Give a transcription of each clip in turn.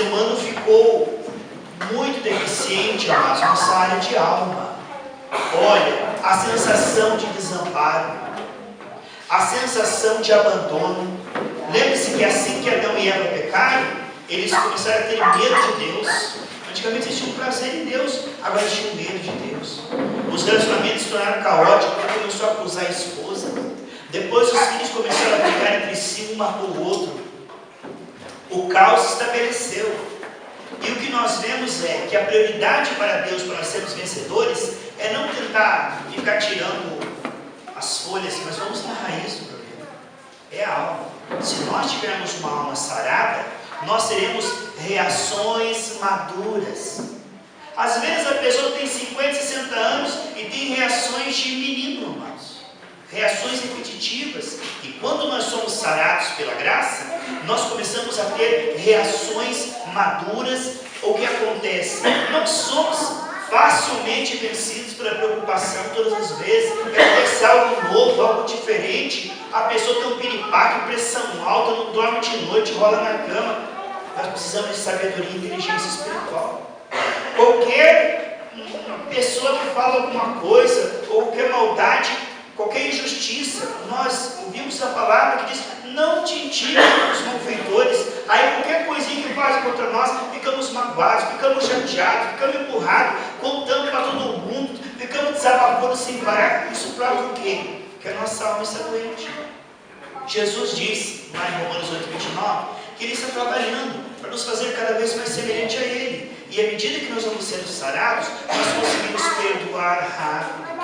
ser humano ficou muito deficiente, amados, nessa área de alma. Olha, a sensação de desamparo, a sensação de abandono. Lembre-se que assim que Adão e Eva pecaram, eles começaram a ter medo de Deus. Antigamente eles tinham prazer em Deus, agora eles tinham medo de Deus. Os relacionamentos se tornaram caóticos, porque começou a acusar a esposa. Depois os filhos começaram a brigar entre si, um matou o outro. O caos se estabeleceu. E o que nós vemos é que a prioridade para Deus, para nós sermos vencedores, é não tentar ficar tirando as folhas, mas vamos na raiz do problema. É a alma. Se nós tivermos uma alma sarada, nós teremos reações maduras. Às vezes a pessoa tem 50, 60 anos e tem reações de menino, amados. Reações repetitivas. E quando nós somos sarados pela graça, nós começamos a ter reações maduras. O que acontece? Não somos facilmente vencidos pela preocupação todas as vezes. Acontece algo novo, algo diferente. A pessoa tem um piripaque, pressão alta, não dorme de noite, rola na cama. Nós precisamos de sabedoria e inteligência espiritual. Qualquer pessoa que fala alguma coisa, ou qualquer maldade, qualquer injustiça, nós ouvimos a palavra que diz: não te intimidem os malfeitores. Aí qualquer coisinha que faz contra nós, ficamos magoados, ficamos chateados, ficamos empurrados, contando para todo mundo, ficamos desabafando sem parar. Isso prova o quê? Que a nossa alma está doente. Jesus disse, lá em Romanos 8:29, que Ele está trabalhando para nos fazer cada vez mais semelhante a Ele. E à medida que nós vamos sendo sarados, nós conseguimos perdoar rápido,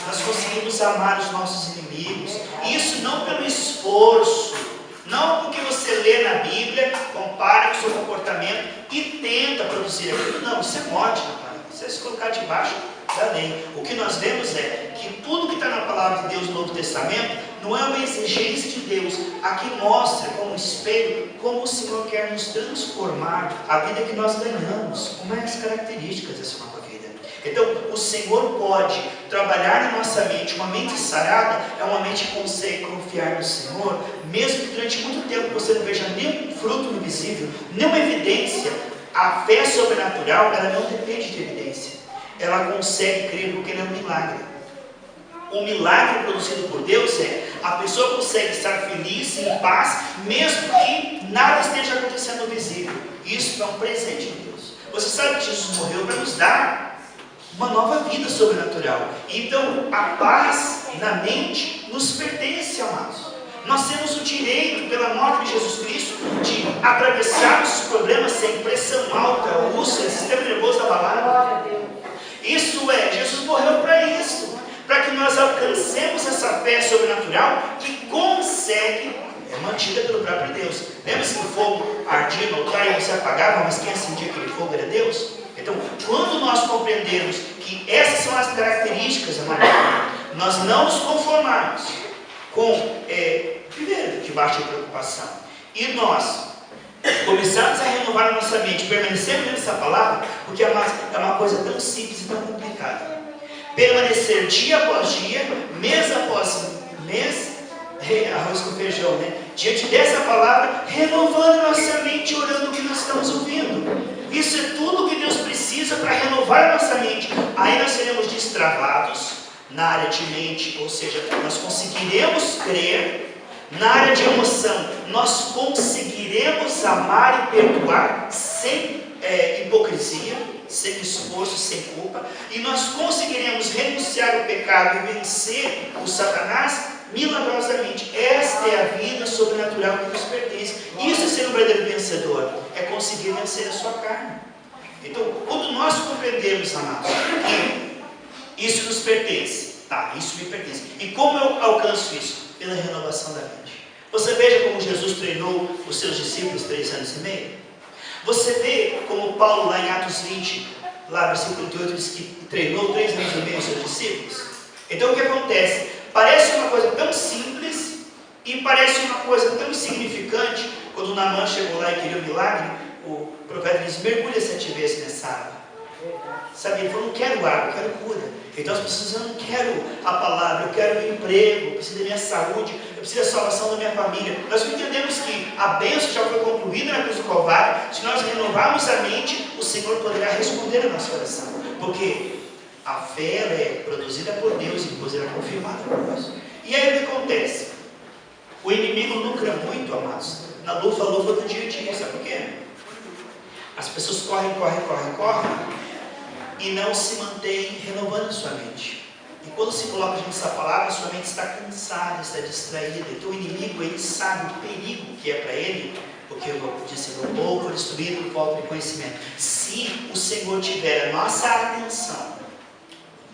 nós conseguimos amar os nossos inimigos. Isso não pelo esforço, não porque você lê na Bíblia, compara com o seu comportamento e tenta produzir aquilo. Não, isso é morte, rapaz. Isso é se colocar debaixo da lei. O que nós vemos é que tudo que está na palavra de Deus no Novo Testamento não é uma exigência de Deus. Aqui mostra como espelho como o Senhor quer nos transformar a vida que nós ganhamos, como é as características dessa nova vida. Então, o Senhor pode trabalhar na nossa mente. Uma mente sarada é uma mente que consegue confiar no Senhor, mesmo que durante muito tempo você não veja nenhum fruto visível, nenhuma evidência. A fé sobrenatural, ela não depende de evidência. Ela consegue crer porque ela é um milagre. O milagre produzido por Deus é: a pessoa consegue estar feliz, em paz, mesmo que nada esteja acontecendo visível. Isso é um presente de Deus. Você sabe que Jesus morreu para nos dar uma nova vida sobrenatural. Então, a paz na mente nos pertence, amados. Nós temos o direito, pela morte de Jesus Cristo, de atravessarmos os problemas sem pressão alta, úlcera, sistema nervoso abalado. Isso é, Jesus morreu para isso, para que nós alcancemos essa fé sobrenatural que consegue, é mantida pelo próprio Deus. Lembra-se que o fogo ardia no altar e se apagava, mas quem acendia aquele fogo era Deus? Então, quando nós compreendermos que essas são as características, amados, nós não nos conformarmos com viver debaixo de preocupação, e nós começamos a renovar a nossa mente, permanecendo nessa palavra, porque é uma coisa tão simples e tão complicada. Permanecer dia após dia, mês após mês, arroz com feijão, né? Diante dessa palavra, renovando nossa mente, orando o que nós estamos ouvindo. Isso é tudo que Deus precisa para renovar nossa mente. Aí nós seremos destravados na área de mente, ou seja, nós conseguiremos crer. Na área de emoção, nós conseguiremos amar e perdoar sem hipocrisia, sem esforço, sem culpa, e nós conseguiremos renunciar ao pecado e vencer o Satanás milagrosamente. Esta é a vida sobrenatural que nos pertence. Isso é ser um verdadeiro vencedor, é conseguir vencer a sua carne. Então, quando nós compreendemos, amados, que isso nos pertence, tá, isso me pertence, e como eu alcanço isso? Pela renovação da mente. Você veja como Jesus treinou os seus discípulos 3 anos e meio. Você vê como Paulo, lá em Atos 20, lá versículo 8, diz que treinou 3 anos e meio os seus discípulos. Então o que acontece? Parece uma coisa tão simples e parece uma coisa tão insignificante. Quando Naamã chegou lá e queria um milagre, o profeta diz: mergulha 7 vezes nessa água. Sabe, ele falou: não quero água, eu quero cura. Então as pessoas dizem: eu não quero a palavra, eu quero o emprego, eu preciso da minha saúde. eu preciso da salvação da minha família. Nós entendemos que a bênção já foi concluída na cruz do Calvário. Se nós renovarmos a mente, o Senhor poderá responder a nossa oração. Porque a fé ela é produzida por Deus e depois ela é confirmada por nós. E aí o que acontece? O inimigo lucra muito, amados, na lufa do dia a dia. Sabe por quê? As pessoas correm e não se mantêm renovando a sua mente. E quando se coloca diante dessa palavra, sua mente está cansada, está distraída. Então o inimigo, ele sabe o perigo que é para ele, porque eu disse, eu vou destruir por falta de conhecimento. Se o Senhor tiver a nossa atenção,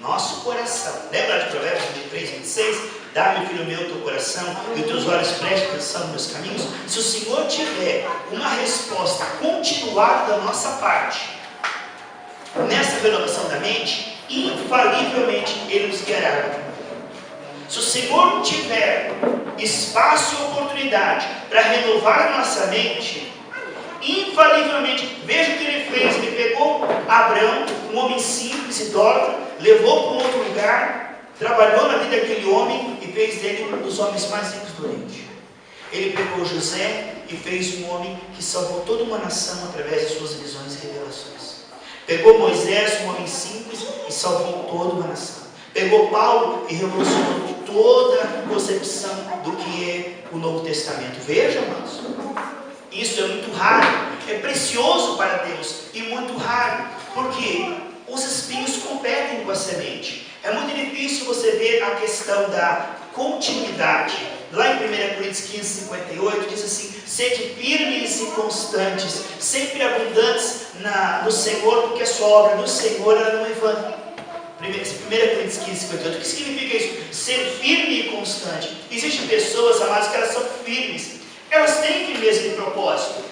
nosso coração, lembra de Provérbios 23, 26? Dá-me, filho meu, teu coração e os teus olhos prestem atenção nos meus caminhos. Se o Senhor tiver uma resposta continuada da nossa parte, nessa renovação da mente, infalivelmente Ele nos guiará. Se o Senhor tiver espaço e oportunidade para renovar a nossa mente, infalivelmente, veja o que Ele fez. Ele pegou Abraão, um homem simples, idólatra, levou para um outro lugar, trabalhou na vida daquele homem e fez dele um dos homens mais ricos do Oriente. Ele pegou José e fez um homem que salvou toda uma nação através de suas visões e revelações. Pegou Moisés, um homem simples, e salvou toda uma nação. Pegou Paulo e revolucionou toda a concepção do que é o Novo Testamento. Veja, amados, isso é muito raro, é precioso para Deus e muito raro, porque os espinhos competem com a semente. É muito difícil você ver a questão da continuidade. Lá em 1 Coríntios 15, 58, diz assim: sede firmes e constantes, sempre abundantes no Senhor, porque a sua obra no Senhor ela não é vã. 1 Coríntios 15, 58. O que significa isso? Ser firme e constante. Existem pessoas, amadas, que elas são firmes. Elas têm firmeza de propósito.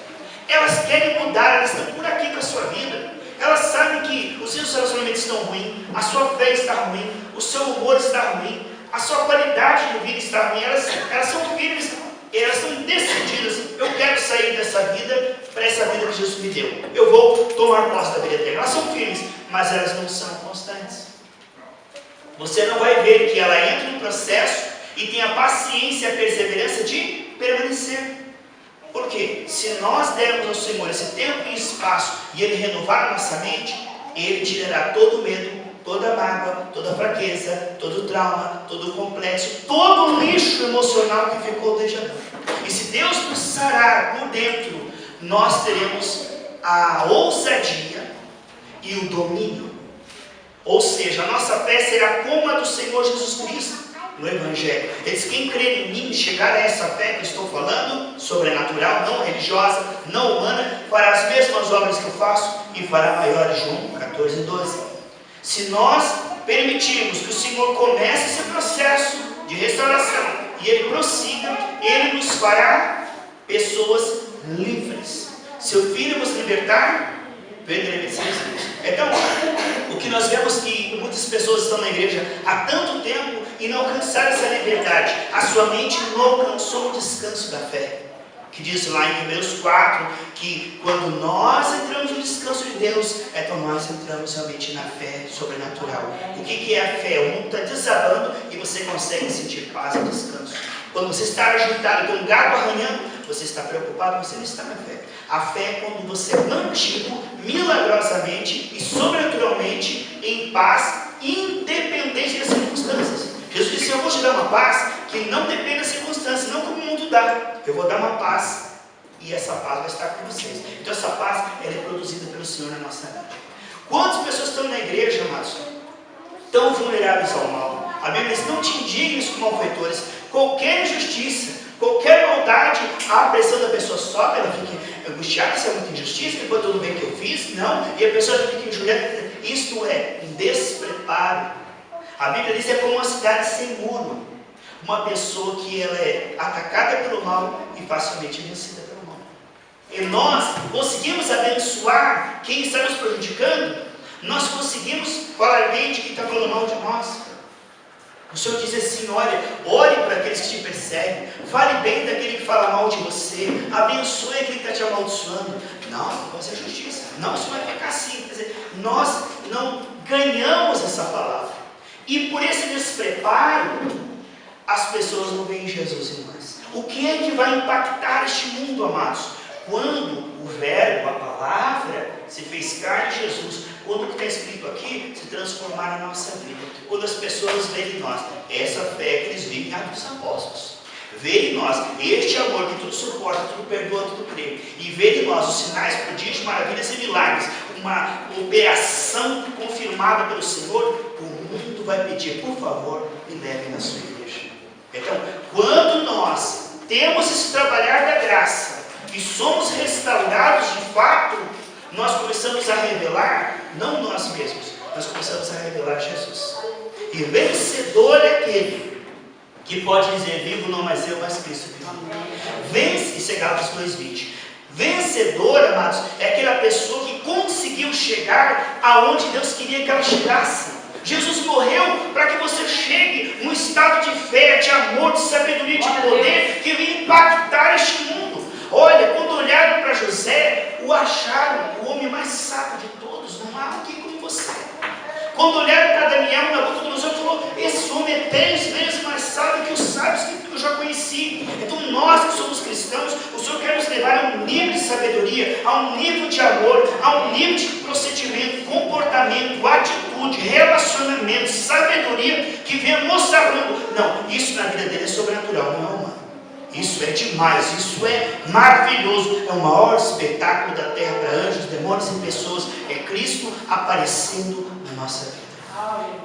Elas querem mudar, elas estão por aqui com a sua vida. Elas sabem que os seus relacionamentos estão ruins, a sua fé está ruim, o seu humor está ruim, a sua qualidade de vida está ruim. Elas são firmes, elas estão decididas. Eu quero sair dessa vida para essa vida que Jesus me deu. Eu vou tomar posse da vida eterna. Elas são firmes, mas elas não são constantes. Você não vai ver que ela entra no processo e tem a paciência e a perseverança de permanecer. Por quê? Se nós dermos ao Senhor esse tempo e espaço e Ele renovar a nossa mente, Ele tirará todo o medo, toda a mágoa, toda a fraqueza, todo o trauma, todo o complexo, todo o lixo emocional que ficou desde Adão. E se Deus nos sarar por dentro, nós teremos a ousadia e o domínio. Ou seja, a nossa fé será como a do Senhor Jesus Cristo no Evangelho. Ele diz: quem crer em mim, chegar a essa fé que eu estou falando, sobrenatural, não religiosa, não humana, fará as mesmas obras que eu faço e fará maiores. João 14, 12. Se nós permitirmos que o Senhor comece esse processo de restauração e Ele prossiga, Ele nos fará pessoas livres. Se o Filho vos libertar, perderemos. Então, o que nós vemos que muitas pessoas estão na igreja há tanto tempo e não alcançaram essa liberdade. A sua mente não alcançou o descanso da fé. Que diz lá em Hebreus 4, que quando nós entramos no descanso de Deus, então nós entramos realmente na fé sobrenatural. O que é a fé? O mundo está desabando e você consegue sentir paz e descanso. Quando você está agitado com um gato arranhando, você está preocupado, você não está na fé. A fé é quando você é mantido milagrosamente e sobrenaturalmente em paz, independente das circunstâncias. Jesus disse: eu vou te dar uma paz que não depende das circunstâncias, não como o mundo dá. Eu vou dar uma paz e essa paz vai estar com vocês. Então essa paz ela é produzida pelo Senhor na nossa vida. Quantas pessoas estão na igreja, amados, tão vulneráveis ao mal? A Bíblia diz: não te indignes com malfeitores. Qualquer injustiça, qualquer maldade, a pressão da pessoa sobe, ela fica angustiada, isso é muita injustiça, depois tudo bem que eu fiz, não, e a pessoa fica injuriada. Isto é um despreparo. A Bíblia diz que é como uma cidade sem muro, uma pessoa que ela é atacada pelo mal e facilmente vencida pelo mal. E nós conseguimos abençoar quem está nos prejudicando, nós conseguimos falar bem de quem está falando mal de nós. O Senhor diz assim: olha, ore para aqueles que te perseguem, fale bem daquele que fala mal de você, abençoe aquele que está te amaldiçoando. Não vai ser justiça, não, isso vai ficar assim. Quer dizer, nós não ganhamos essa palavra, e por esse despreparo, as pessoas não veem Jesus em nós. O que é que vai impactar este mundo, amados? Quando o verbo, a palavra, se fez carne, Jesus, quando o que está escrito aqui se transformar na nossa vida. Quando as pessoas veem em nós essa fé que eles vivem em Atos dos Apóstolos. Ver em nós este amor que tudo suporta, tudo perdoa, tudo crê. E ver em nós os sinais, prodígios, maravilhas e milagres. Uma operação confirmada pelo Senhor. O mundo vai pedir, por favor, me levem na sua igreja. Então, quando nós temos esse trabalhar da graça e somos restaurados de fato, nós começamos a revelar, não nós mesmos, nós começamos a revelar Jesus. E vencedor é aquele que pode dizer, vivo não mais eu, mas Cristo vive. Vence, isso é Gálatas 2:20. Vencedor, amados, é aquela pessoa que conseguiu chegar aonde Deus queria que ela chegasse. Jesus morreu para que você chegue num estado de fé, de amor, de sabedoria, de poder, que vai impactar este mundo. Olha, quando olharam para José, o acharam o homem mais sábio de todos, não há alguém como você. Quando olharam para Daniel, Nabucodonosor falou, esse homem é 10 vezes mais sábio que os sábios que eu já conheci. Então nós que somos cristãos, o Senhor quer nos levar a um nível de sabedoria, a um nível de amor, a um nível de procedimento, comportamento, atitude, relacionamento, sabedoria, que venha mostrando, não, isso na vida dele é sobrenatural, não é humano. Isso é demais, isso é maravilhoso, é o maior espetáculo da terra para anjos, demônios e pessoas, é Cristo aparecendo na nossa vida.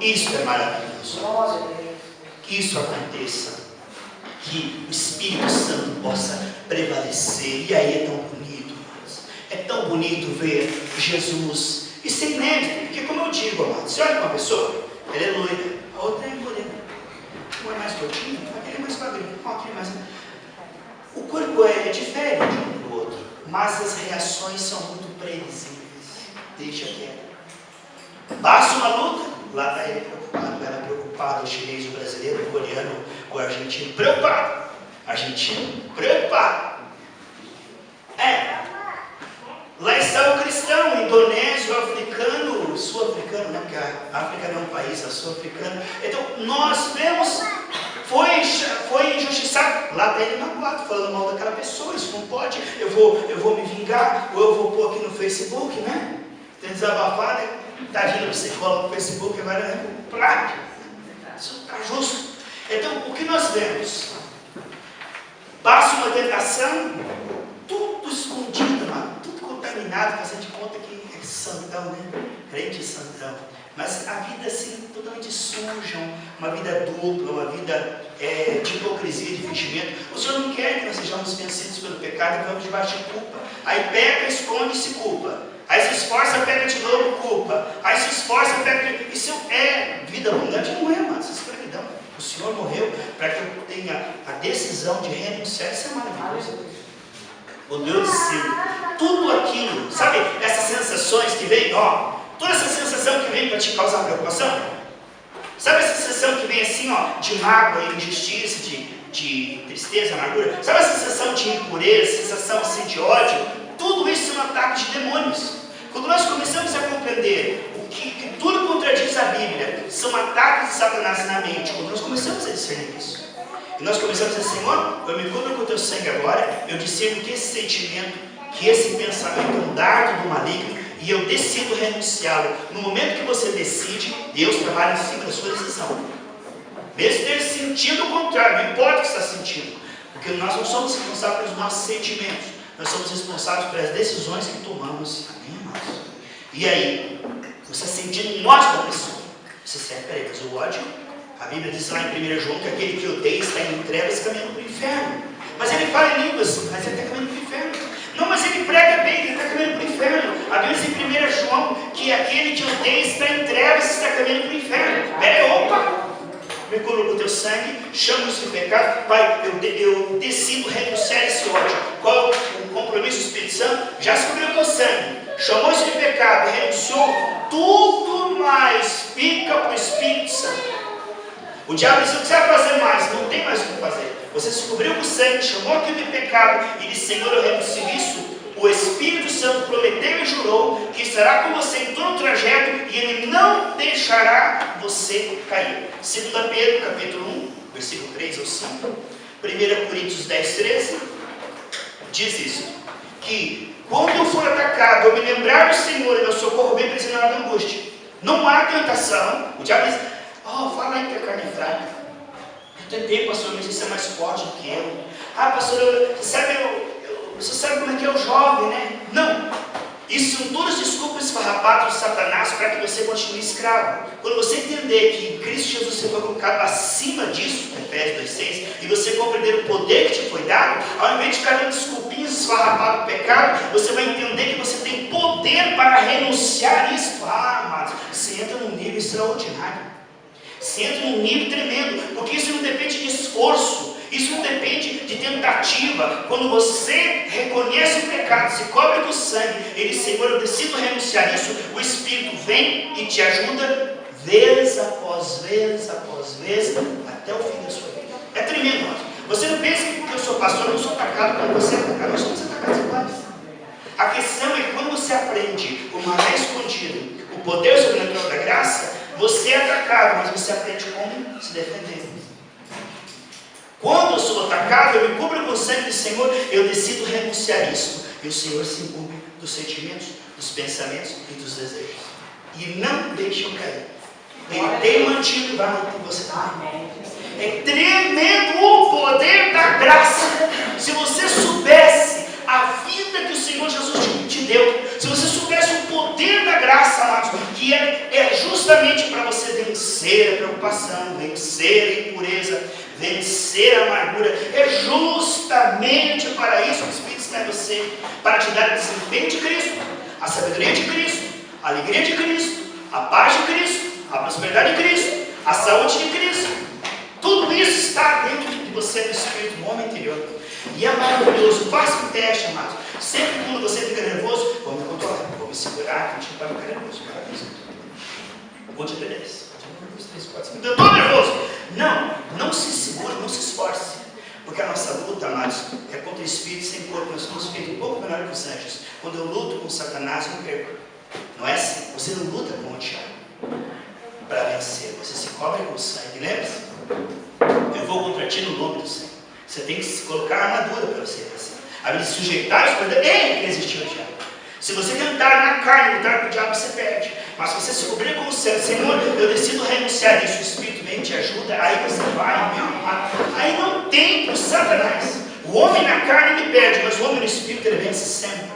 Isso é maravilhoso. Que isso aconteça, que o Espírito Santo possa prevalecer, e aí é tão bonito, amados. É tão bonito ver Jesus, isso é inédito, porque como eu digo, amados, você olha uma pessoa, ela é loira, a outra é morena, uma é mais gordinha, aquele é mais magrinho, aquele é mais... O corpo é diferente um do outro, mas as reações são muito previsíveis. Deixa quieto. Basta uma luta, lá está ele preocupado, ela preocupada, o chinês, o brasileiro, o coreano, o argentino, preocupado. Argentino, preocupado. Lá está o cristão, o indonésio, o africano, o sul-africano, né? Porque a África não é um país, é sul-africano. Então, nós vemos... Foi injustiçado, lá está ele magoado, falando mal daquela pessoa, isso não pode, eu vou me vingar, ou eu vou pôr aqui no Facebook, né? Tem desabafado, né? Tadinho, você coloca no Facebook, agora é prático. Isso está justo. Então, o que nós vemos? Passa uma tentação, tudo escondido, mano, tudo contaminado, fazendo de conta que é santão, né? Crente santão. Mas a vida assim, totalmente suja, uma vida dupla, uma vida de hipocrisia, de fingimento. O Senhor não quer que nós sejamos vencidos pelo pecado e vamos debaixo de culpa. Aí peca, esconde e se culpa. Aí se esforça, pega de novo, culpa. Aí se esforça, pega de... Isso é vida abundante? Não é, mas isso é escravidão. O Senhor morreu para que eu tenha a decisão de renunciar. Isso é maravilhoso. O Deus ensina tudo aquilo, sabe? Essas sensações que vêm, ó. Toda essa sensação que vem para te causar preocupação, sabe essa sensação que vem assim, ó, de mágoa, injustiça, de tristeza, amargura, sabe essa sensação de impureza, sensação assim de ódio? Tudo isso são ataques de demônios. Quando nós começamos a compreender o que tudo contradiz a Bíblia, são ataques de Satanás na mente, quando nós começamos a discernir isso, e nós começamos a dizer, Senhor, eu me cubro com o teu sangue agora, eu discerno que esse sentimento, que esse pensamento é um dardo do maligno, e eu decido renunciá-lo. No momento que você decide, Deus trabalha em cima da sua decisão. Mesmo ter sentido o contrário, não importa o que você está sentindo. Porque nós não somos responsáveis pelos nossos sentimentos. Nós somos responsáveis pelas decisões que tomamos. Amém, amados? E aí, você está sentindo um ódio da pessoa. Você serve, peraí, mas o ódio, a Bíblia diz lá em 1 João que aquele que odeia está em trevas caminhando para o inferno. Mas ele fala em línguas, mas ele está caminhando para o inferno. Não, mas ele prega bem, ele está caminhando para o inferno. A Bíblia diz em 1 João que aquele que odeia está em trevas e está caminhando para o inferno. Peraí, opa! Me cubro com o teu sangue, chamo isso de pecado. Pai, eu decido renunciar esse ódio. Qual o compromisso do Espírito Santo? Já se cobriu com o sangue, chamou isso de pecado, renunciou. Tudo mais fica para o Espírito Santo. O diabo disse, o que você vai fazer mais? Não tem mais o que fazer. Você se cobriu com o sangue, chamou aquilo de pecado e disse, Senhor, eu renuncio isso. O Espírito Santo prometeu e jurou que estará com você em todo o trajeto e Ele não deixará você cair. 2 Pedro, capítulo 1, versículo 3 ou 5. 1 Coríntios 10, 13, diz isso, que quando eu for atacado, eu me lembrar do Senhor e meu socorro bem presente na hora da angústia. Não há tentação. O diabo diz, fala aí que a carne é fraca. Eu tentei, pastor, mas você é mais forte do que eu. Pastor, você sabe como é que é o jovem, né? Não. Isso são todas desculpas esfarrapadas de Satanás para que você continue escravo. Quando você entender que em Cristo Jesus você foi colocado acima disso, Efésios 2,6, e você compreender o poder que te foi dado, ao invés de ficar dando desculpinhas esfarrapadas do pecado, você vai entender que você tem poder para renunciar a isso. Amados, você entra num nível extraordinário. Você entra num nível tremendo, porque isso não depende de esforço. Isso não depende de tentativa. Quando você reconhece o pecado, se cobre com sangue, ele diz, Senhor, eu decido renunciar isso, o Espírito vem e te ajuda vez após vez, até o fim da sua vida. É tremendo, irmãos. Você não pensa que porque eu sou pastor, eu não sou atacado quando você é atacado. Nós somos atacados iguais. A questão é que quando você aprende o maná escondido, o poder sobrenatural da graça, você é atacado, mas você aprende como se defender. Quando eu sou atacado, eu me cubro com o sangue do Senhor, eu decido renunciar isso. E o Senhor se incumbe dos sentimentos, dos pensamentos e dos desejos. E não deixa eu cair. Ele tem mantido e vai manter você também. É tremendo o poder da graça. Se você soubesse a vida que o Senhor Jesus te deu, se você soubesse o poder da graça, amados, que é justamente para você vencer a preocupação, vencer a impureza, vencer a amargura, é justamente para isso que o Espírito está em você, para te dar o desempenho de Cristo, a sabedoria de Cristo, a alegria de Cristo, a paz de Cristo, a prosperidade de Cristo, a saúde de Cristo. Tudo isso está dentro de você, do Espírito, no homem interior. E é maravilhoso. Faça um teste, amados. Sempre quando você fica nervoso, vou me controlar, vou me segurar, que a gente não vai ficar nervoso. Conte até 10. 1, 2, 3, 4, 5. Eu estou nervoso. Não se segure, não se esforce. Porque a nossa luta, amados, é contra o espírito sem corpo. Nós somos espírito um pouco menor que os anjos. Quando eu luto com Satanás, eu não perco. Não é assim? Você não luta com o diabo para vencer. Você se cobre com o sangue. Lembra-se? Eu vou contra ti no nome do Senhor. Você tem que colocar a armadura para você vencer. A Bíblia sujeitar os poderes. Ele que resistiu ao diabo. Se você tentar na carne, lutar com o diabo, você perde. Mas se você se cobrir com o céu, Senhor, eu decido renunciar isso, o Espírito vem e te ajuda, aí você vai, meu amado. Aí não tem para o Satanás. O homem na carne ele perde, mas o homem no Espírito ele vence sempre.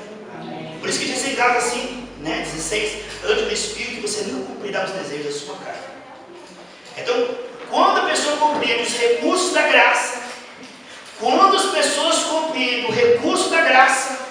Por isso que diz em Gálatas assim, 16, ande no Espírito e você não cumprirá os desejos da sua carne. Então, quando a pessoa compreende os recursos da graça, quando as pessoas compreendem o recurso da graça,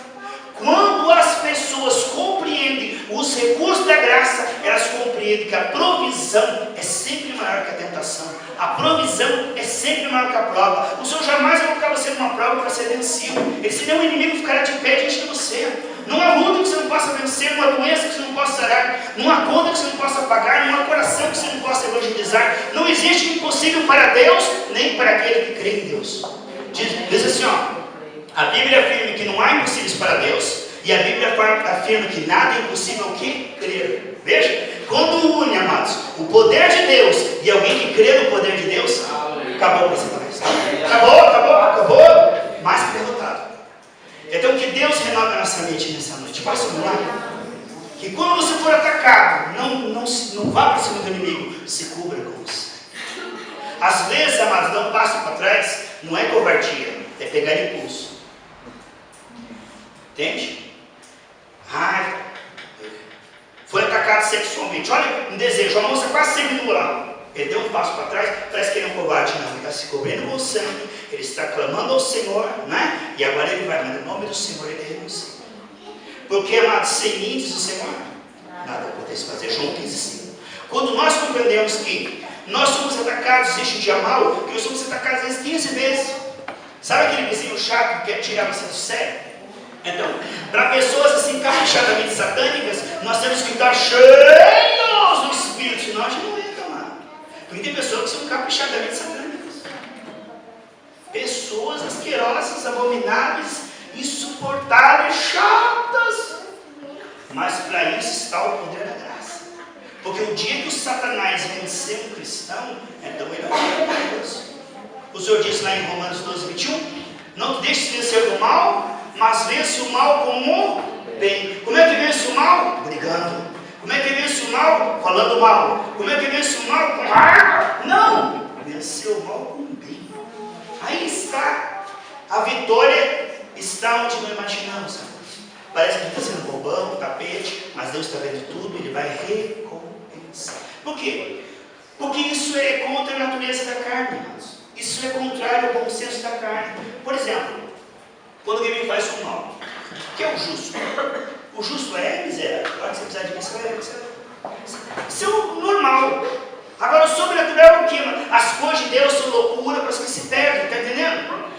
quando as pessoas compreendem os recursos da graça, elas compreendem que a provisão é sempre maior que a tentação. A provisão é sempre maior que a prova. O Senhor jamais vai colocar você numa prova para ser vencido. Ele se der um inimigo ficará de pé diante de você. Não há luta que você não possa vencer, não há doença que você não possa sarar, não há conta que você não possa pagar, não há coração que você não possa evangelizar. Não existe impossível para Deus, nem para aquele que crê em Deus. Diz assim, a Bíblia afirma que não há impossíveis para Deus, e a Bíblia afirma que nada é impossível ao que crer. Veja, quando une, amados, o poder de Deus e alguém que crê no poder de Deus, acabou para Satanás. Acabou, mais que derrotado. Então que Deus renove a nossa mente nessa noite. Faça um milagre. Que quando você for atacado, não vá para cima do inimigo, se cubra com isso. Às vezes, amados, dar um passo para trás não é covardia, é pegar impulso. Entende? Foi atacado sexualmente. Olha um desejo, a moça quase sempre no lá. Ele deu um passo para trás, parece que ele é um covarde, não. Ele está se cobrindo com o sangue, ele está clamando ao Senhor, né? E agora ele vai, mas no nome do Senhor ele renuncia. Porque, amados, sem mim, diz o Senhor, nada podeis fazer. João 15,5. Quando nós compreendemos que nós somos atacados, existe um dia mal, que nós somos atacados às vezes 15 vezes. Sabe aquele vizinho chato que quer tirar você do sério? Então, para pessoas assim caprichadamente satânicas, nós temos que estar cheios do Espírito, senão a gente não entra, mano. Porque tem pessoas que são caprichadamente satânicas. Pessoas asquerosas, abomináveis, insuportáveis, chatas. Mas para isso está o poder da graça. Porque o dia que o Satanás vencer um cristão, então ele é maravilhoso. O Senhor disse lá em Romanos 12, 21, não te deixes vencer do mal, mas vence o mal com o bem. Como é que vence o mal? Brigando. Como é que vence o mal? Falando mal. Como é que vence o mal? Com raiva. Não, vencer o mal com o bem. Aí está. A vitória está onde não imaginamos, amados. Parece que está sendo bobão, tapete, mas Deus está vendo tudo, Ele vai recompensar. Por quê? Porque isso é contra a natureza da carne, irmãos. Isso é contrário ao bom senso da carne. Por exemplo, quando alguém me faz um mal, que é o justo? O justo é miserável. Agora que você precisar de mim, você vai. Isso é o normal. Agora, o sobrenatural é o quê? As coisas de Deus são loucura para os que se perdem, está entendendo?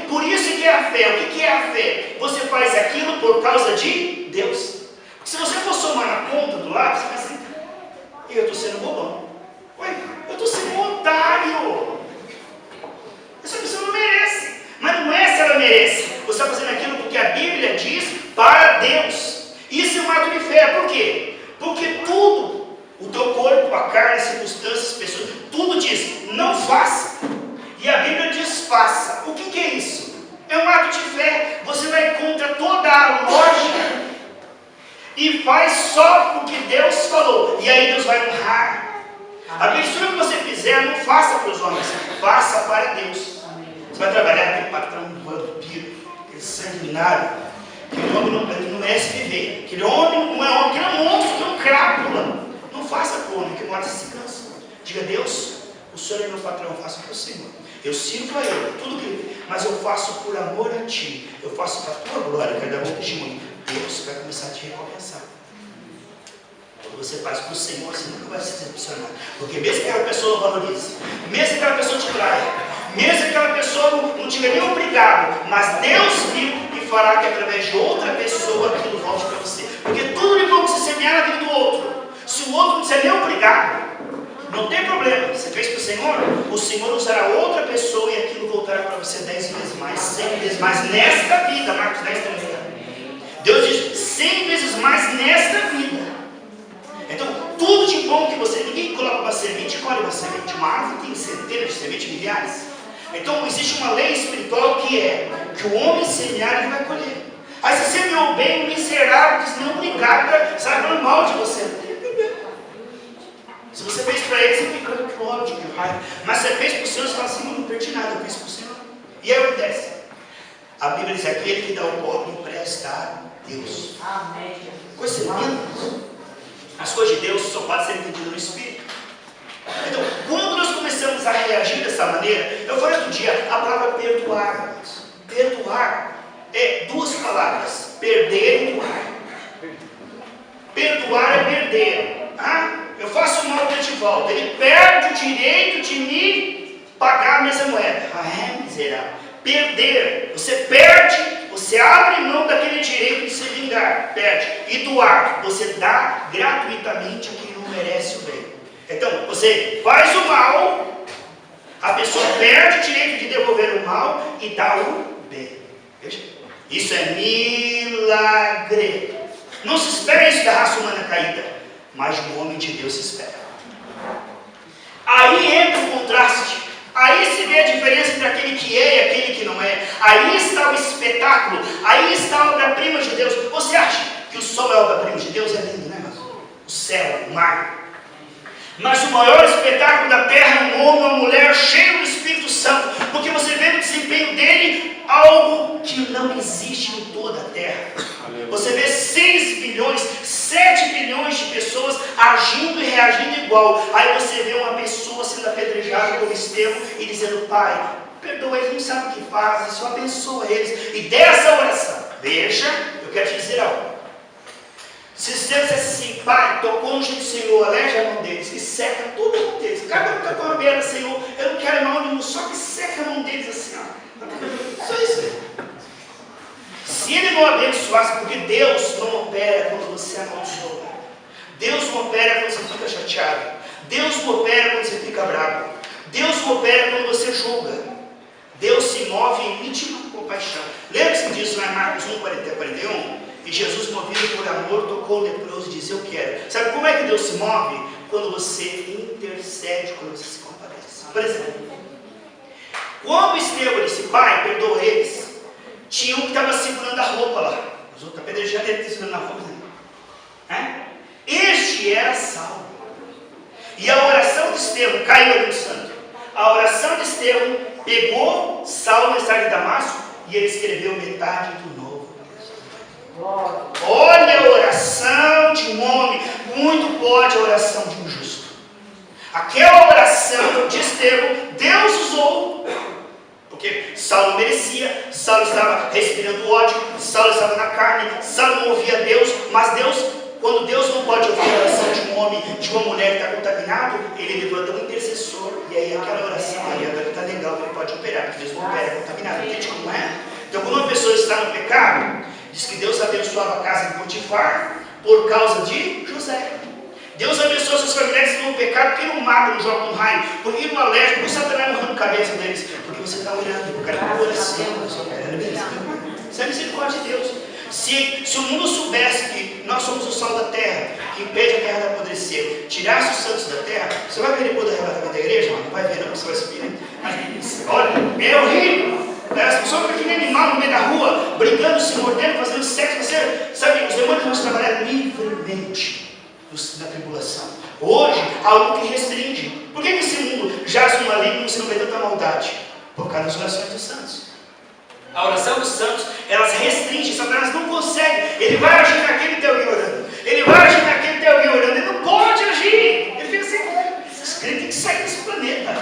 Por isso que é a fé. O que é a fé? Você faz aquilo por causa de Deus. Porque se você for somar na ponta do lápis, você vai assim, eu estou sendo bobão. Ué, eu estou sendo um otário. Essa pessoa não merece. Mas não é se ela merece. Você está fazendo aquilo porque a Bíblia diz para Deus. Isso é um ato de fé. Por quê? Porque tudo, o teu corpo, a carne, as circunstâncias, as pessoas, tudo diz, não faça. E a Bíblia diz, faça. O que é isso? É um ato de fé. Você vai contra toda a lógica e faz só porque Deus falou. E aí Deus vai honrar. A pessoa que você fizer, não faça para os homens, faça para Deus. Você vai trabalhar com aquele patrão vampiro, aquele sanguinário, aquele homem não merece viver. Aquele homem não é homem, aquele é um monstro, aquele é um crápula. Não faça para o homem, que mora se cansa. Diga, Deus, o Senhor é meu patrão, eu faço para o Senhor. Eu sirvo a Ele, tudo que Ele, mas eu faço por amor a Ti. Eu faço para a Tua glória, eu quero dar bom testemunho. Deus vai começar a te recompensar. Quando você faz para o Senhor, você nunca vai se decepcionar. Porque mesmo que aquela pessoa não valorize, mesmo que aquela pessoa te traia, mesmo que aquela pessoa não tiver nem obrigado, mas Deus viu e fará que através de outra pessoa aquilo volte para você. Porque tudo de bom que você semear na vida do outro, se o outro não disser nem obrigado, não tem problema. Você fez para o Senhor usará outra pessoa e aquilo voltará para você 10 vezes mais, 100 vezes mais nesta vida. Marcos 10, 30. Deus diz 100 vezes mais nesta vida. Então, tudo de bom que você... Ninguém coloca uma semente e colhe uma semente. Uma árvore tem centenas de sementes, milhares. Então, existe uma lei espiritual que é que o homem semear, ele vai colher. Aí você semeou bem, o miserável diz, não, obrigado, sai falando mal de você. Se você fez para ele, você fica com ódio, com raiva. Mas você fez para o Senhor, você fala assim, não perdi nada, eu fiz para o Senhor. E aí obedece. A Bíblia diz, aquele que dá ao pobre empresta a Deus. Amém. Coisa linda. As coisas de Deus só podem ser entendidas no Espírito. Então, quando nós começamos a reagir dessa maneira, eu falei outro dia, a palavra perdoar. Perdoar é duas palavras, perder e doar. Perdoar é perder. Eu faço mal para de volta. Ele perde o direito de me pagar a mesma moeda. Miserável. Perder. Você perde, você abre mão daquele direito de se vingar. Perde. E doar. Você dá gratuitamente a quem não merece o bem. Então, você faz o mal, a pessoa perde o direito de devolver o mal e dá o bem. Veja. Isso é milagre. Não se espera isso da raça humana caída, mas do homem de Deus se espera. Aí entra o contraste. Aí se vê a diferença entre aquele que é e aquele que não é. Aí está o espetáculo. Aí está a obra-prima de Deus. Você acha que o sol é a obra-prima de Deus? É lindo, né, irmão? O céu, o mar. Mas o maior espetáculo da terra é um homem, uma mulher cheio do Espírito Santo. Porque você vê no desempenho dele algo que não existe em toda a terra. Você vê 6 bilhões, 7 bilhões de pessoas agindo e reagindo igual. Aí você vê uma pessoa sendo apedrejada como Estevão e dizendo, Pai, perdoa eles, não sabem o que fazem, só abençoa eles. E dessa oração, veja, eu quero te dizer algo. Se você disser assim, Pai, estou cônjuge do Senhor, aleja a mão deles e seca toda a mão deles. Cada um está com a beira, Senhor, eu não quero mal nenhum, só que seca a mão deles assim, ó. Só isso. Se Ele não abençoasse, porque Deus não opera quando você amaldiçoa. Deus não opera quando você fica chateado. Deus não opera quando você fica bravo. Deus não opera quando você julga. Deus se move em íntima compaixão. Lembra-se disso lá em Marcos 1, 40, 41? E Jesus, movido por amor, tocou o leproso e disse, eu quero. Sabe como é que Deus se move? Quando você intercede, quando você se compadece. Por exemplo, Quando Estevão disse, pai, perdoa eles, tinha um que estava segurando a roupa lá. Os outros apedrejando ele segurando a roupa. Este era Saulo. E a oração de Estevão caiu ali no santo. A oração de Estevão pegou Saulo na estrada de Damasco e ele escreveu metade do Novo Testamento. Olha a oração de um homem, muito pode a oração de um justo. Aquela oração de Estevão, Deus usou, porque Saulo merecia, Saulo estava respirando ódio, Saulo estava na carne, Saulo não ouvia Deus, mas Deus, quando Deus não pode ouvir a oração de um homem, de uma mulher que está contaminado, ele levanta um intercessor, e aí aquela oração aí agora está legal, ele pode operar, porque Deus não opera contaminado, entende como é? Então quando uma pessoa está no pecado, diz que Deus abençoava a casa de Potifar por causa de José. Deus abençoa seus familiares que estão no pecado, porque não matam, não jogam no raio, porque não alertam, porque Satanás não arranca a cabeça deles, porque você está orando, o cara está orando, isso é misericórdia de Deus. Se o mundo soubesse que nós somos o sal da terra, que impede a terra de apodrecer, tirasse os santos da terra, você vai ver depois do arrebatamento da igreja? Não vai ver, não, você vai subir. Mas, olha, é horrível. As pessoas ficam que nem animal no meio da rua, brigando, se mordendo, fazendo sexo. Você, sabe, os demônios vão trabalhar livremente na tribulação. Hoje, algo que restringe. Por que esse mundo jaz no maligno e você não vê tanta maldade? Por causa das orações dos santos. A oração dos santos, elas restringem, Satanás não consegue. Ele vai agir naquele teu alguém orando. Ele vai agir naquele teu alguém orando. Ele não pode agir. Ele fica assim, ele tem que sair desse planeta.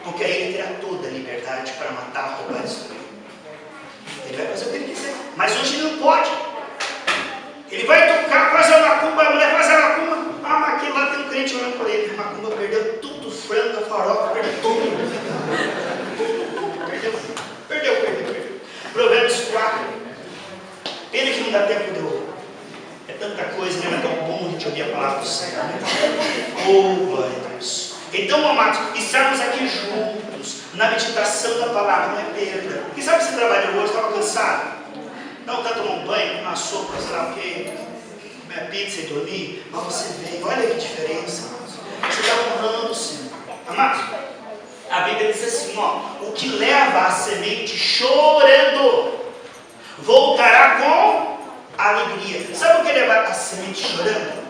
Porque aí ele terá toda a liberdade para matar, roubar e destruir. Ele vai fazer o que ele quiser. Mas hoje ele não pode. Ele vai tocar, faz a macumba, a mulher faz a macumba. Ah, mas aqui lá tem um crente orando por ele. A macumba perdeu tudo, frango, farofa, perdeu tudo. Perdeu. Provérbios 4. Pena que não dá tempo de eu. É tanta coisa, né? Mas é tão bom a gente ouvir a palavra do Senhor. Oh, glória a Deus. Então, amados, estarmos aqui juntos na meditação da palavra não é perda. Quem sabe você trabalhou hoje, estava cansado? Não está tomando um banho, uma sopa, sei lá o quê, comer pizza e dormir, mas você veio, olha que diferença, amados. Você está honrando o Senhor. Amados, a Bíblia diz assim, ó, o que leva a semente chorando, voltará com alegria. Sabe o que leva a semente chorando?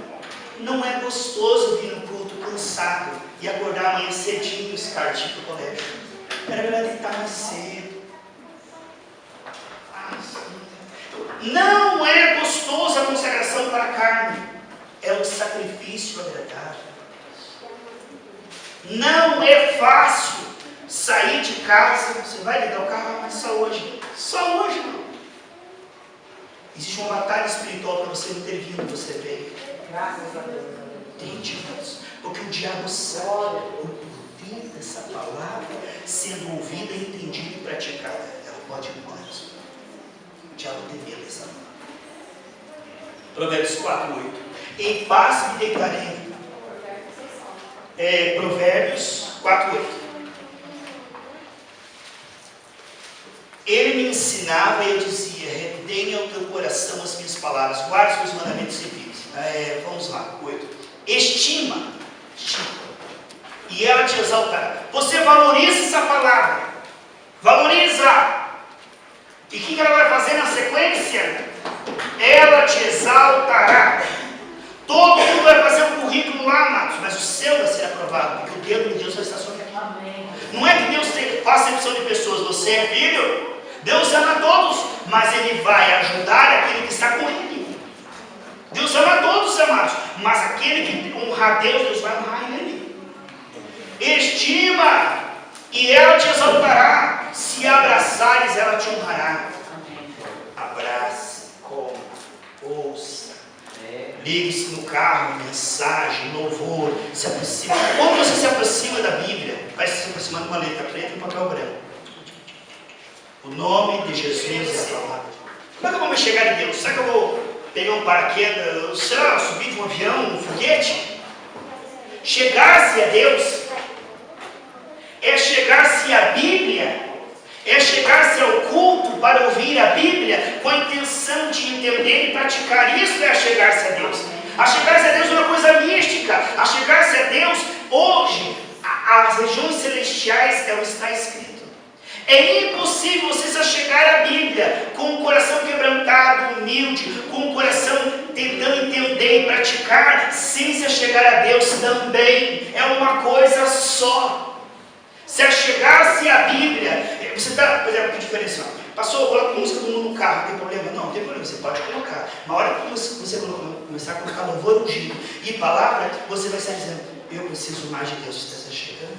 Não é gostoso vir no culto cansado e acordar amanhã cedinho e escartir para o colégio. Era melhor deitar mais cedo. Não é gostoso a consagração para a carne, é um sacrifício agradável. Não é fácil sair de casa, você vai ligar o carro, mas só hoje não. Existe uma batalha espiritual para você não ter vindo, você veio. Graças a Deus. Entende, irmãos? Porque o diabo sabe o porvir dessa palavra, sendo ouvida, entendida e praticada, ela pode ir embora. O diabo tem medo dessa palavra. Provérbios 4:8. Em paz me deitarei. Provérbios 4:8. Ele me ensinava e eu dizia: retenha o teu coração as minhas palavras, guarde os meus mandamentos e fiz. Vamos lá, 8. Estima, e ela te exaltará. Você valoriza essa palavra, valoriza. E o que ela vai fazer na sequência? Ela te exaltará. Todo mundo vai fazer um currículo lá, amados, mas o seu vai ser aprovado, porque o dedo de Deus vai estar sobre aqui. Amém. Não é que Deus faça acepção de pessoas, você é filho, Deus ama todos, mas Ele vai ajudar aquele que está com Ele. Deus ama todos, amados, mas aquele que honrar a Deus, Deus vai honrar Ele. Estima, e ela te exaltará. Se abraçares, ela te honrará. Abrace, coma, ouça. Ligue-se no carro, mensagem, louvor, se aproxima. Como você se aproxima da Bíblia? Vai se aproximando de uma letra preta e um papel branco. O nome de Jesus é a palavra. Como é que eu vou me chegar em Deus? Será que eu vou pegar um paraquedas? Será subir de um avião, um foguete? Chegar-se a Deus é chegar-se à Bíblia, é chegar-se ao culto para ouvir a Bíblia com a intenção de entender e praticar. Isso é chegar-se a Deus. A chegar-se a Deus é uma coisa mística. A chegar-se a Deus, hoje, as regiões celestiais, está escrito. É impossível você se chegar à Bíblia com um coração quebrantado, humilde, com um coração tentando entender e praticar, sem se chegar a Deus também. É uma coisa só. Se chegar-se à Bíblia, você está, por exemplo, que diferença? Passou, coloca música do mundo no carro, tem problema? Não, não tem problema, você pode colocar. Na hora que você começar a colocar louvor ungido e palavra, você vai estar dizendo, eu preciso mais de Deus, está chegando.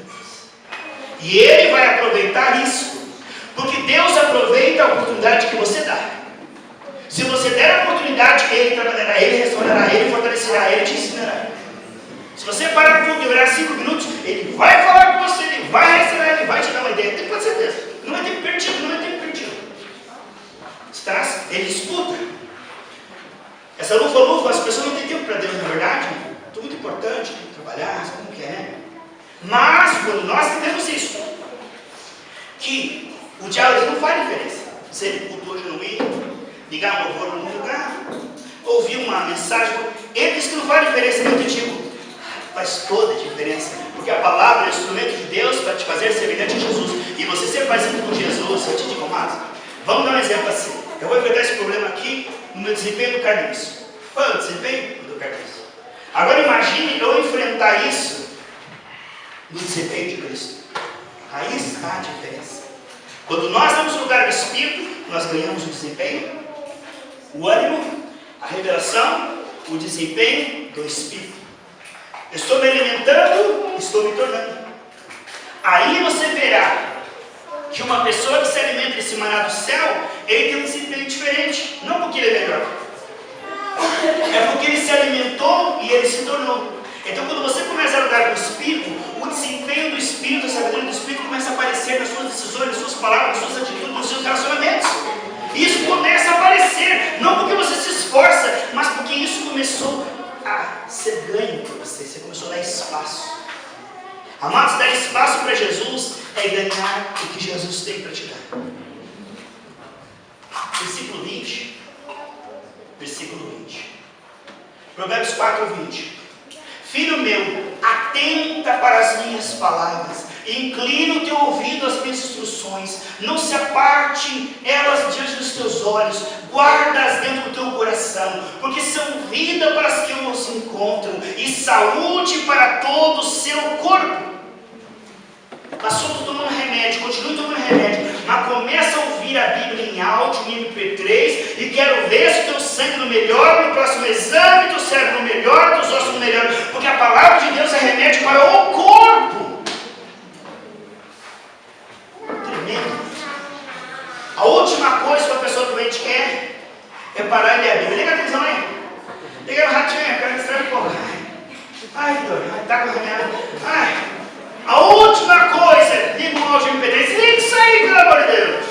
E Ele vai aproveitar isso, porque Deus aproveita a oportunidade que você dá. Se você der a oportunidade, Ele trabalhará, Ele restaurará, Ele fortalecerá, Ele te ensinará. Se você parar tudo e orar 5 minutos, Ele vai falar com você, Ele vai restaurar, Ele vai te dar uma ideia, tem toda certeza. Não é tempo perdido, não é tempo perdido. Ele escuta. Essa lufa-lufa, as pessoas não têm tempo para Deus, na verdade. É muito importante, tem que trabalhar, sabe como que é, né? Mas, quando nós entendemos isso, que o diálogo não faz diferença. Se ele cultou genuíno, ligar um louvor num lugar, ouvir uma mensagem, ele diz que não faz diferença, eu te digo, faz toda a diferença. Porque a palavra é o instrumento de Deus para te fazer semelhante a Jesus. E você ser parecido com Jesus, eu te digo mais. Vamos dar um exemplo assim. Eu vou enfrentar esse problema aqui no meu desempenho do Carlinhos. Qual é o desempenho do Carlinhos? Agora imagine eu enfrentar isso no desempenho de Cristo. Aí está a diferença. Quando nós estamos no lugar do Espírito, nós ganhamos o desempenho, o ânimo, a revelação, o desempenho do Espírito. Eu estou me alimentando, estou me tornando. Aí você verá que uma pessoa que se alimenta desse maná do céu, ele tem um desempenho diferente. Não porque ele é melhor, é porque ele se alimentou e ele se tornou. Então, quando você começa a andar com o Espírito, o desempenho do Espírito, a sabedoria do Espírito começa a aparecer nas suas decisões, nas suas palavras, nas suas atitudes, nos seus relacionamentos. Isso começa a aparecer, não porque você se esforça, mas porque isso começou a ser ganho para você. Você começou a dar espaço. Amados, dar espaço para Jesus é ganhar o que Jesus tem para te dar. Versículo 20. Versículo 20. Provérbios 4:20. Filho meu, atenta para as minhas palavras, inclina o teu ouvido às minhas instruções, não se aparte elas diante dos teus olhos, guarda-as dentro do teu coração, porque são vida para as que os encontram e saúde para todo o seu corpo. Passou tu tomando remédio, continue tomando remédio, mas começa a ouvir a Bíblia em áudio, em MP3, e quero ver se o teu sangue não melhora no próximo exame, teu cérebro não melhora, teus ossos não melhoram, porque a palavra de Deus é remédio para o corpo. Tremendo. A última coisa que a pessoa doente quer é parar e ler a Bíblia. Liga a televisão aí. Liga o ratinho, eu quero distrair um pouco. Ai, dor, tá com remédio. Ai. A última coisa, liga um áudio MP3, liga isso aí, pelo amor de Deus.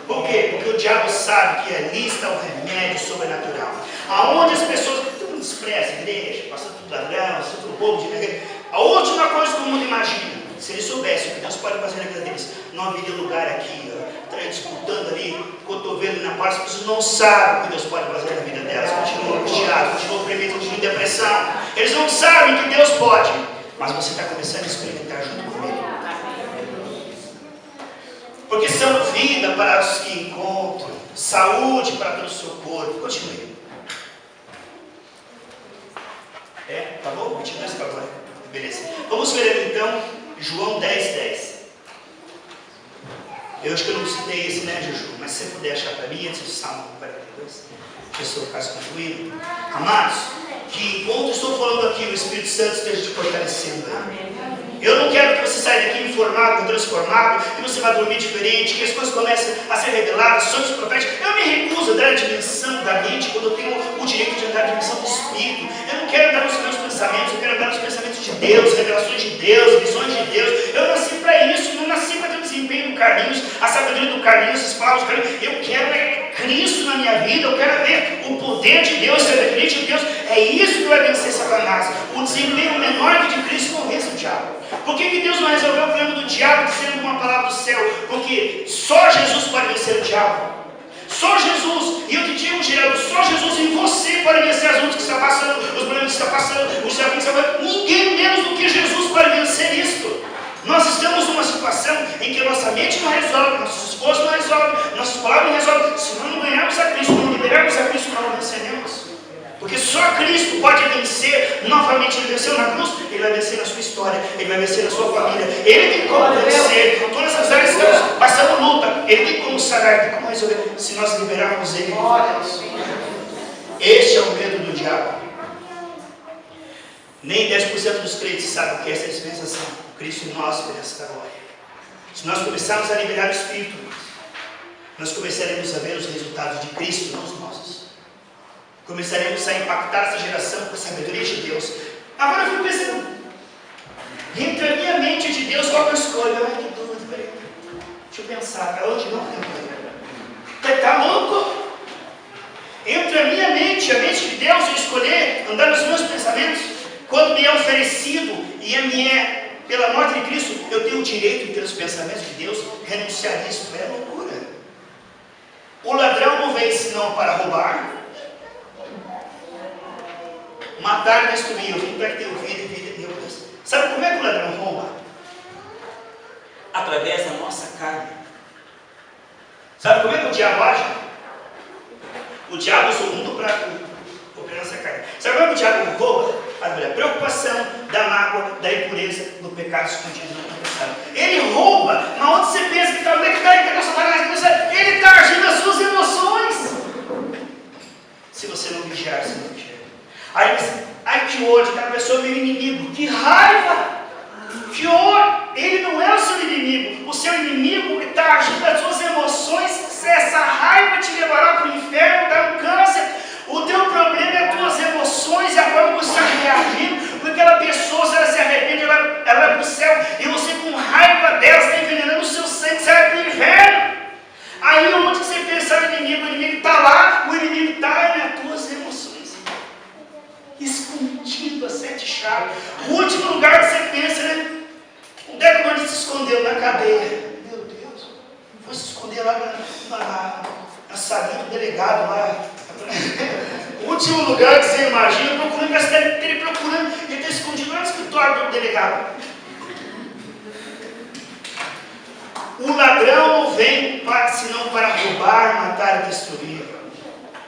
Por quê? Porque o diabo sabe que ali está o remédio sobrenatural. Aonde as pessoas, todo mundo despreza a igreja, passa tudo ladrão, passa tudo bobo de igreja. A última coisa que o mundo imagina, se eles soubessem o que Deus pode fazer na vida deles, não haveria lugar aqui, ó, disputando ali, cotovelo na paz, as pessoas não sabem o que Deus pode fazer na vida delas, continuam angustiados, continuam oprimidos, continuam em depressão. Eles não sabem que Deus pode. Mas você está começando a experimentar junto comigo. Porque são vida para os que encontram, saúde para todo o seu corpo. Continue. Tá bom? 22 para agora. Beleza. Vamos ver então João 10:10. Eu acho que eu não citei esse, né, Juju? Mas se você puder achar para mim, antes do Salmo 42, deixa eu ficar concluído. Amados, que enquanto estou falando aqui, o Espírito Santo esteja te fortalecendo. Eu não quero que você saia daqui informado, transformado, que você vá dormir diferente, que as coisas comecem a ser reveladas, sonhos proféticos. Eu me recuso a dar a dimensão da mente quando eu tenho o direito de andar a dimensão do Espírito. Eu não quero andar nos meus pensamentos, eu quero andar nos pensamentos de Deus, revelações de Deus, visões de Deus. Eu nasci para isso, não nasci para ter o desempenho do Carlinhos, a sabedoria do Carlinhos, as palavras do Carlinhos. Eu quero Cristo na minha vida, eu quero ver o poder de Deus, ser dependente de Deus. É isso que vai vencer Satanás. O desempenho menor que de Cristo não vence o diabo. Por que Deus não resolveu o problema do diabo dizendo uma palavra do céu? Porque só Jesus pode vencer o diabo. Só Jesus, e eu te digo, Geraldo, só Jesus em você pode vencer as lutas que está passando, os problemas que está passando, os desafios que está passando. Ninguém menos do que Jesus pode vencer isto. Nós estamos numa situação em que nossa mente não resolve, nosso esposo não resolve, nossas palavras não resolvem. Se nós não ganharmos a Cristo, não liberarmos a Cristo, nós não venceremos. Porque só Cristo pode vencer. Novamente, Ele venceu na cruz, Ele vai vencer na sua história, Ele vai vencer na sua família. Ele tem como vencer. Todas as áreas estamos passando luta. Ele tem como sarar, tem como resolver. Se nós liberarmos Ele, este é o medo do diabo. Nem 10% dos crentes sabem o que é essa dispensação. Cristo em nós, esperança da glória. Se nós começarmos a liberar o Espírito, nós começaremos a ver os resultados de Cristo nos nossos. Começaremos a impactar essa geração com a sabedoria de Deus. Agora eu fico pensando, entre a minha mente de Deus, qual que eu escolho? Ai, que dúvida, velho. Deixa eu pensar, para hoje não tem. Tá louco? Entre a minha mente e a mente de Deus, eu escolher andar nos meus pensamentos, quando me é oferecido e me é pela morte de Cristo, eu tenho o direito de ter os pensamentos de Deus, renunciar a isso, é loucura. O ladrão não vem senão para roubar, matar e destruir. Eu vim para que tenha vida e vida em abundância. Sabe como é que o ladrão rouba? Através da nossa carne. Sabe como é que o diabo age? O diabo usa o mundo para operar nossa carne. Sabe como é que o diabo rouba? A preocupação, da mágoa, da impureza, do pecado escondido no coração. Ele rouba, mas onde você pensa que está, onde é que está, ele está agindo nas suas emoções. Se você não vigiar, você não vigiar. Ai, que ódio, aquela pessoa é meu inimigo. Que raiva! Que ódio! Ele não é o seu inimigo. O seu inimigo está agindo nas suas emoções. Essa raiva te levará para o inferno, dá um câncer. O teu problema é as tuas emoções e a forma que você está reagindo. Porque aquela pessoa, se ela se arrepende, ela vai para o céu. E você, com raiva dela, está envenenando o seu sangue, você vai para o inferno. Aí onde você pensa no inimigo? O inimigo está lá, o inimigo está nas tuas emoções. Escondido a 7 chaves. O último lugar que você pensa, né? Onde é que o bandido se escondeu? Na cadeia. Meu Deus. Foi se esconder lá na salinha do delegado lá. O último lugar que você imagina, procurando, parece que ele procurando, ele está escondido lá no escritório do delegado. O ladrão não vem senão para roubar, matar e destruir.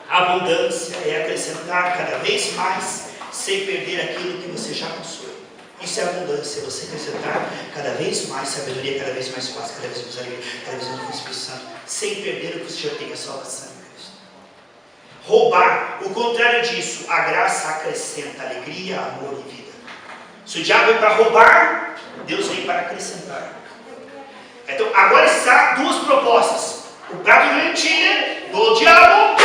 A abundância é acrescentar cada vez mais, sem perder aquilo que você já possui. Isso é abundância, você acrescentar cada vez mais sabedoria, cada vez mais paz, cada vez mais alegria, cada vez mais Espírito Santo, sem perder o que você já tem, a salvação em Cristo. Roubar, o contrário disso, a graça acrescenta alegria, amor e vida. Se o diabo vem para roubar, Deus vem para acrescentar. Então, agora está 2 propostas: o prato de lentilha do diabo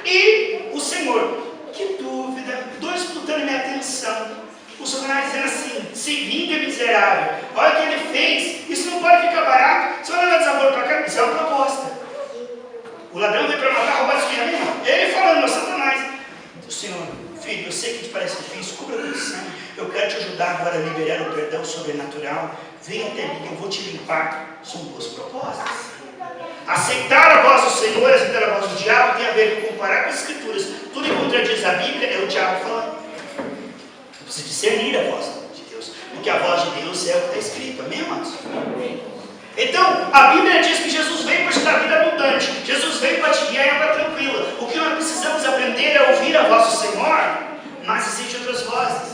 e o Senhor. Que dúvida, 2 disputando minha atenção. O Satanás dizendo assim: se vinga, miserável, olha o que ele fez, isso não pode ficar barato. Você vai levar desaforo para cá? Isso é uma proposta. O ladrão veio para matar, roubar, destruir a mim, não. Ele falando, Satanás: o Senhor, filho, eu sei que te parece difícil, cubra com sangue, eu quero te ajudar agora a liberar o perdão sobrenatural. Vem até mim, eu vou te limpar. São 2 propostas. Aceitar a voz do Senhor e aceitar a voz do diabo tem a ver com comparar com as Escrituras. Tudo que contradiz a Bíblia é o diabo falando. Você discernir a voz de Deus, porque a voz de Deus é o que está escrito, amém, amados? Então, a Bíblia diz que Jesus veio para te dar vida abundante, Jesus veio para te guiar em água tranquila. O que nós precisamos aprender é ouvir a voz do Senhor, mas existem outras vozes.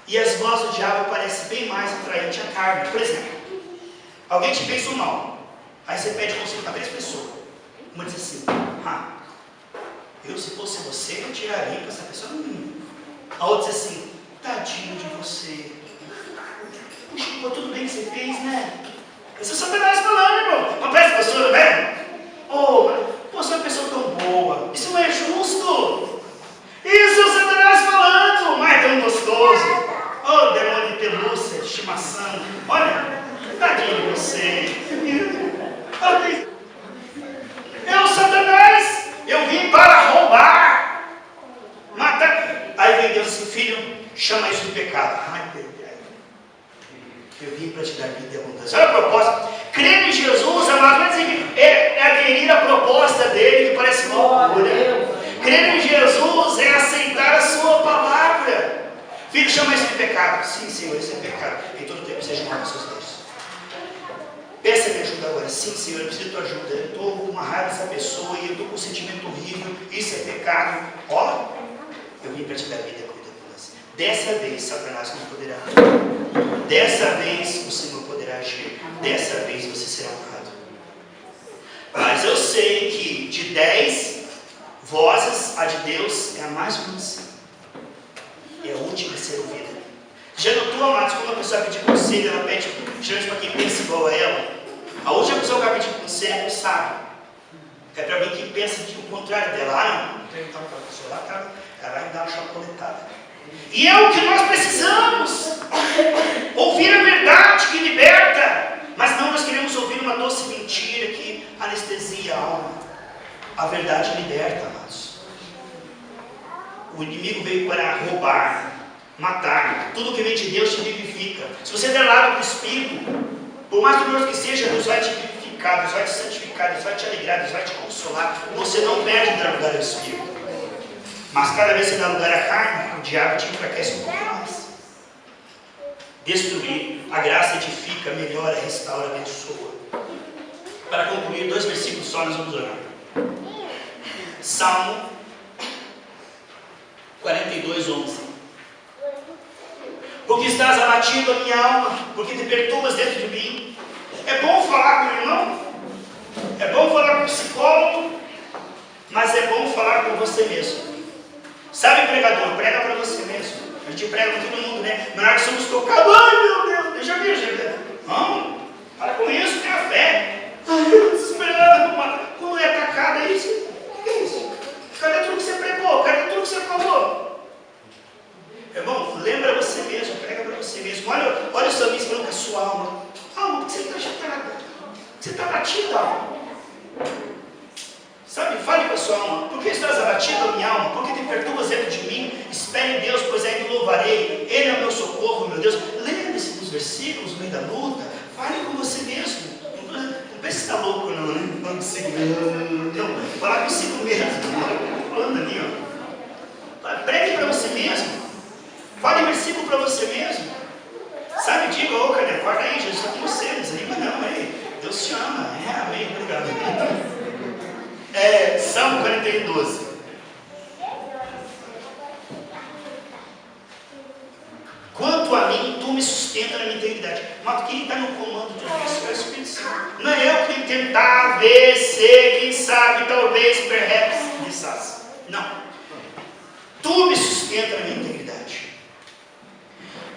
E as vozes do diabo parecem bem mais atraentes à carne. Por exemplo, alguém te fez um mal, aí você pede conselho para 3 pessoas. Uma diz assim: eu se fosse você, eu tiraria para essa pessoa. A outra diz assim: tadinho de você. Puxa, ficou tudo bem que você fez, né? Esse é o Satanás falando, irmão. Não parece pessoa, né? Você é uma pessoa tão boa. Isso não é justo. Isso é o Satanás falando. Mas é tão gostoso. Demônio de pelúcia, de estimação. Olha, tadinho de você. É o Satanás. Eu vim para roubar, matar. Aí vem Deus assim: filho, chama isso de pecado. Eu vim para te dar vida e abundância. Olha a proposta. Crer em Jesus, amado, é aderir à proposta dele, que parece loucura. Crer em Jesus é aceitar a sua palavra. Filho, chama isso de pecado. Sim, Senhor, isso é pecado. Em todo tempo seja morto os seus Deus. Peça minha ajuda agora. Sim, Senhor, eu preciso da tua ajuda. Eu estou com uma raiva dessa pessoa e eu estou com um sentimento horrível. Isso é pecado. Ó, eu vim para te dar vida com você. Dessa vez, Satanás não poderá agir. Dessa vez, o Senhor poderá agir. Dessa vez, você será honrado. Mas eu sei que de 10 vozes, a de Deus é a mais mansa. É a última a ser ouvida. Já notou, amados, quando a pessoa pede conselho, ela pede geralmente para quem pensa igual a ela? A última pessoa que vai pedir conselho sabe. É para alguém que pensa que o contrário dela. Ah, não perguntar para a pessoa lá, ela vai dar uma chapuletada. E é o que nós precisamos. Ouvir a verdade que liberta. Mas não nós queremos ouvir uma doce mentira que anestesia a alma. A verdade liberta, amados. O inimigo veio para roubar, matar. Tudo que vem de Deus te vivifica. Se você der lado para o Espírito, por mais doloroso que seja, Deus vai te vivificar, Deus vai te santificar, Deus vai te alegrar, Deus vai te consolar. Você não perde dar lugar ao Espírito. Mas cada vez que você dá lugar à carne, o diabo te enfraquece um pouco mais. Destruir, a graça edifica, melhora, restaura, abençoa. Para concluir, 2 versículos só nós vamos orar. Salmo 42:11. Porque estás abatido a minha alma, porque te perturbas dentro de mim. É bom falar com o irmão, é bom falar com o psicólogo, mas é bom falar com você mesmo. Sabe, pregador, prega para você mesmo. A gente prega para todo mundo, né? Na hora que somos tocados, ai meu Deus, deixa eu ver, não, para com isso, tenha fé. Ai, eu estou desesperado, quando é atacado, é isso. O que é isso? Cadê tudo que você pregou? Cadê tudo que você falou? Irmão, lembra você mesmo, prega para você mesmo. Olha o salmista falando com a sua alma. Alma, por que você está agitada? Você está batida, alma. Sabe, fale com a sua alma. Por que estás abatida, minha alma? Por que te perturbas dentro de mim? Espere em Deus, pois ainda o louvarei. Ele é o meu socorro, meu Deus. Lembre-se dos versículos no meio da luta. Fale com você mesmo. Não pense que está louco, não, né? Não consigo mesmo. Não, falar consigo mesmo. Falando ali, ó. Pregue para você mesmo. Fale versículo para você mesmo. Sabe, diga, ô, cadê? Acorda aí, Jesus está com você. Não desanima não, aí. Deus te ama. Amém, obrigado. Salmo 41:12. Quanto a mim, tu me sustenta na minha integridade. Mas quem está no comando de tudo isso é o Espírito Santo. Não é eu que tentar ver, ser, quem sabe, talvez, perhaps, quizás. Não. Tu me sustenta na minha integridade.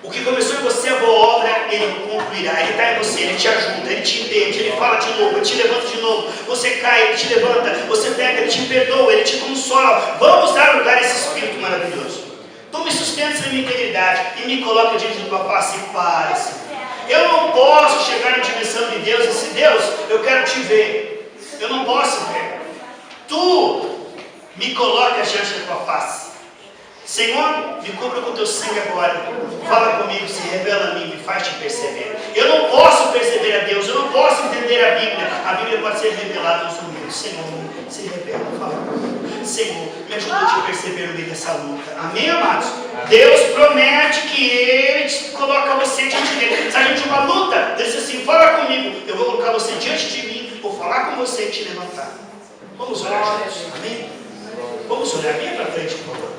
O que começou em você, a boa obra, ele concluirá. Ele está em você, ele te ajuda, ele te entende, ele fala de novo, ele te levanta de novo. Você cai, ele te levanta. Você pega, ele te perdoa, ele te consola. Vamos dar lugar a esse Espírito maravilhoso. Tu me sustentas na minha integridade e me coloca diante da tua face e para, Senhor. Eu não posso chegar na dimensão de Deus e dizer, Deus, eu quero te ver. Eu não posso ver. Tu me coloca diante da tua face. Senhor, me cubra com teu sangue agora. Fala comigo, se revela a mim, me faz te perceber. Eu não posso perceber a Deus, eu não posso entender a Bíblia. A Bíblia pode ser revelada aos meus. Senhor, se revela, fala comigo. Senhor, me ajuda a te perceber no meio dessa luta. Amém, amados? Deus promete que Ele coloca você diante dele. Se a gente uma luta, Deus diz assim, fala comigo. Eu vou colocar você diante de mim, vou falar com você e te levantar. Vamos orar juntos. Amém? Vamos orar. Venha para frente, por favor.